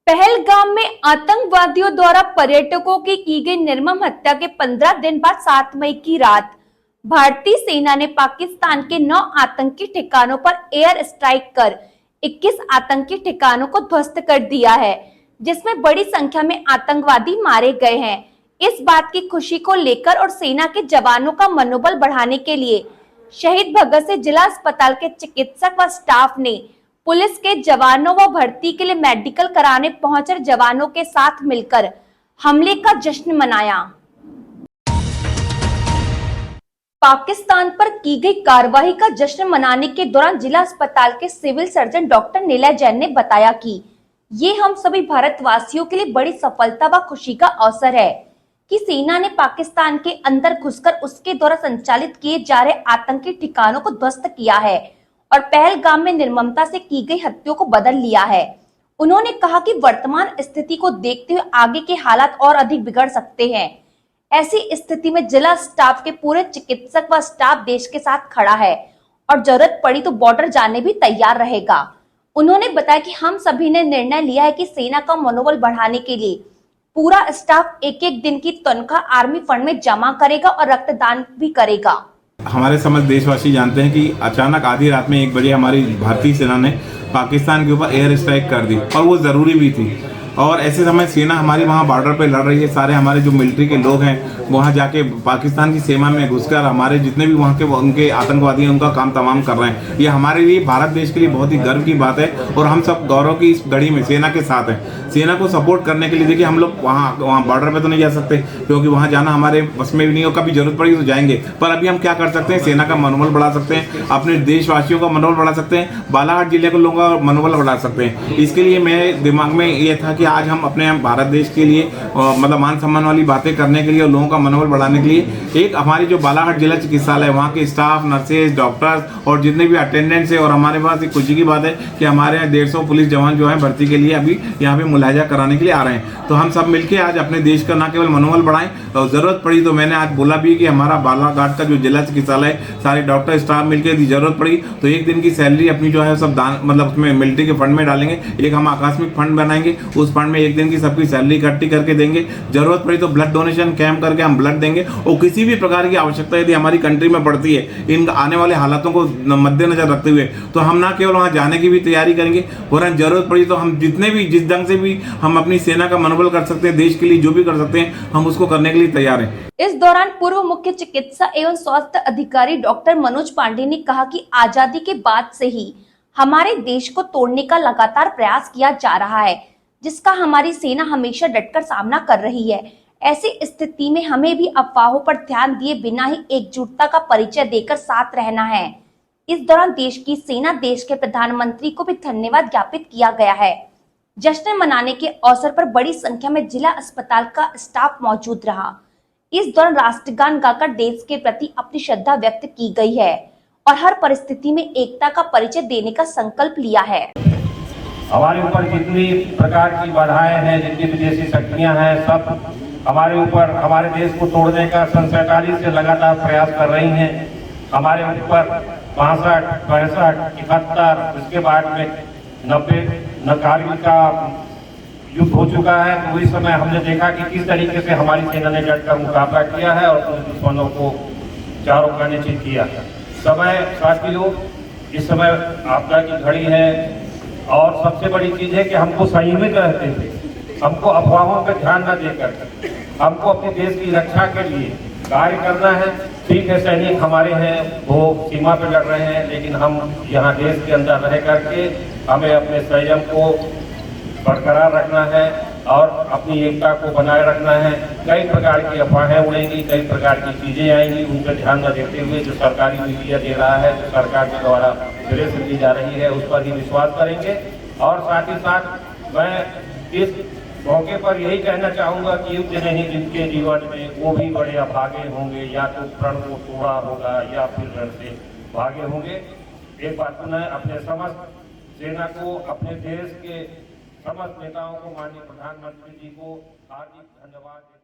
पहलगाम में आतंकवादियों द्वारा पर्यटकों की गई निर्मम हत्या के 15 दिन बाद 7 मई की रात भारतीय सेना ने पाकिस्तान के 9 आतंकी ठिकानों पर एयर स्ट्राइक कर 21 आतंकी ठिकानों को ध्वस्त कर दिया है, जिसमें बड़ी संख्या में आतंकवादी मारे गए हैं। इस बात की खुशी को लेकर और सेना के जवानों का मनोबल बढ़ाने के लिए शहीद भगत सिंह जिला अस्पताल के चिकित्सक व स्टाफ ने पुलिस के जवानों व भर्ती के लिए मेडिकल कराने पहुंचे जवानों के साथ मिलकर हमले का जश्न मनाया। पाकिस्तान पर की गई कार्रवाई का जश्न मनाने के दौरान जिला अस्पताल के civil surgeon doctor Nilay Jain ने बताया कि ये हम सभी भारतवासियों के लिए बड़ी सफलता व खुशी का अवसर है कि सेना ने पाकिस्तान के अंदर घुसकर उसके द्वारा संचालित किए जा रहे आतंकी ठिकानों को ध्वस्त किया है और पहलगाम में निर्ममता से की गई हत्याओं को बदल लिया है। उन्होंने कहा कि वर्तमान स्थिति को देखते हुए आगे के हालात और अधिक बिगड़ सकते हैं। ऐसी स्थिति में जिला स्टाफ के पूरे चिकित्सक व स्टाफ देश के साथ खड़ा है और जरूरत पड़ी तो बॉर्डर जाने भी तैयार रहेगा। उन्होंने बताया कि हम सभी ने निर्णय लिया है कि सेना का मनोबल बढ़ाने के लिए पूरा स्टाफ एक एक दिन की तनख्वाह आर्मी फंड में जमा करेगा और रक्तदान भी करेगा। हमारे समझ देशवासी जानते हैं कि अचानक आधी रात में 1 बजे हमारी भारतीय सेना ने पाकिस्तान के ऊपर एयर स्ट्राइक कर दी और वो ज़रूरी भी थी। और ऐसे समय सेना हमारी वहाँ बॉर्डर पे लड़ रही है। सारे हमारे जो मिलिट्री के लोग हैं वहाँ जाके पाकिस्तान की सीमा में घुसकर हमारे जितने भी वहाँ के उनके आतंकवादी हैं उनका काम तमाम कर रहे हैं। ये हमारे लिए भारत देश के लिए बहुत ही गर्व की बात है और हम सब गौरव की इस घड़ी में सेना के साथ हैं। सेना को सपोर्ट करने के लिए देखिए हम लोग वहाँ बॉर्डर पे तो नहीं जा सकते क्योंकि वहाँ जाना हमारे बस में भी नहीं हो। कभी जरूरत पड़ी तो जाएंगे, पर अभी हम क्या कर सकते हैं, सेना का मनोबल बढ़ा सकते हैं, अपने देशवासियों का मनोबल बढ़ा सकते हैं, बालाघाट जिले के लोगों का मनोबल बढ़ा सकते हैं। इसके लिए मेरे दिमाग में ये था कि आज हम अपने भारत देश के लिए मतलब मान सम्मान वाली बातें करने के लिए और लोगों का मनोबल बढ़ाने के लिए एक हमारी जो बालाघाट जिला चिकित्सालय वहाँ के स्टाफ, नर्सेज, डॉक्टर्स और जितने भी अटेंडेंट्स है और हमारे पास एक खुशी की बात है कि हमारे यहाँ 150 पुलिस जवान जो है भर्ती के लिए अभी यहाँ पे मुलाजा कराने के लिए आ रहे हैं। तो हम सब मिलकर आज अपने देश का न केवल मनोबल बढ़ाएं और जरूरत पड़ी तो मैंने आज बोला भी कि हमारा बालाघाट का जो जिला चिकित्सालय सारे डॉक्टर स्टाफ मिलकर यदि जरूरत पड़ी तो एक दिन की सैलरी अपनी जो है सब दान मतलब उसमें मिलिट्री के फंड में डालेंगे। एक हम आकस्मिक फंड बनाएंगे, उस फंड में एक दिन की सबकी सैलरी इकट्ठी करके देंगे। जरूरत पड़ी तो ब्लड डोनेशन कैंप करके हम ब्लड देंगे और किसी भी प्रकार की आवश्यकता यदि हमारी कंट्री में पड़ती है इन आने वाले हालातों को मद्देनजर रखते हुए तो हम ना केवल वहां जाने की भी तैयारी करेंगे और जरूरत पड़ी तो हम जितने भी जिस ढंग से भी हम अपनी सेना का मनोबल कर सकते हैं, देश के लिए जो भी कर सकते हैं हम उसको करने के लिए तैयार हैं। इस दौरान पूर्व मुख्य चिकित्सा एवं स्वास्थ्य अधिकारी डॉक्टर मनोज पांडे ने कहा कि आजादी के बाद से ही हमारे देश को तोड़ने का लगातार प्रयास किया जा रहा है, जिसका हमारी सेना हमेशा डटकर सामना कर रही है। ऐसी स्थिति में हमें भी अफवाहों पर ध्यान दिए बिना ही एकजुटता का परिचय देकर साथ रहना है। इस दौरान देश की सेना देश के प्रधानमंत्री को भी धन्यवाद ज्ञापित किया गया है। जश्न मनाने के अवसर पर बड़ी संख्या में जिला अस्पताल का स्टाफ मौजूद रहा। इस दौरान राष्ट्रगान गाकर देश के प्रति अपनी श्रद्धा व्यक्त की गई है और हर परिस्थिति में एकता का परिचय देने का संकल्प लिया है। हमारे ऊपर जितनी प्रकार की बाधाएं हैं, जितनी विदेशी शक्तियां हैं, सब हमारे ऊपर हमारे देश को तोड़ने का सन 47 से लगातार प्रयास कर रही हैं। हमारे ऊपर 62, 65, 71 उसके बाद में 90 कारगिल का युद्ध हो चुका है। तो इस समय हमने देखा कि किस तरीके से हमारी सेना ने डटकर मुकाबला किया है और दुश्मनों को चारों खाने चित किया। समय साथियों, इस समय आपदा की घड़ी है और सबसे बड़ी चीज है कि हमको संयमित रहते हुए, हमको अफवाहों पर ध्यान न देकर हमको अपने देश की रक्षा के लिए कार्य करना है। ठीक है, सैनिक हमारे हैं वो सीमा पर लड़ रहे हैं, लेकिन हम यहाँ देश के अंदर रह करके हमें अपने संयम को बरकरार रखना है और अपनी एकता को बनाए रखना है। कई प्रकार की अफवाहें उड़ेंगी, कई प्रकार की चीजें आएंगी, उन पर ध्यान न देते हुए जो सरकारी मीडिया दे रहा है, जो सरकार के द्वारा प्रेस दी जा रही है, उस पर ही विश्वास करेंगे। और साथ ही साथ मैं इस मौके पर यही कहना चाहूँगा कि युद्ध नहीं जिनके जीवन में वो भी बड़े अभागे होंगे, या तो प्रण को तोड़ा होगा या फिर रण से भागे होंगे। एक बात सुना है, अपने समस्त सेना को, अपने देश के समस्त नेताओं को, माननीय प्रधानमंत्री जी को हार्दिक धन्यवाद।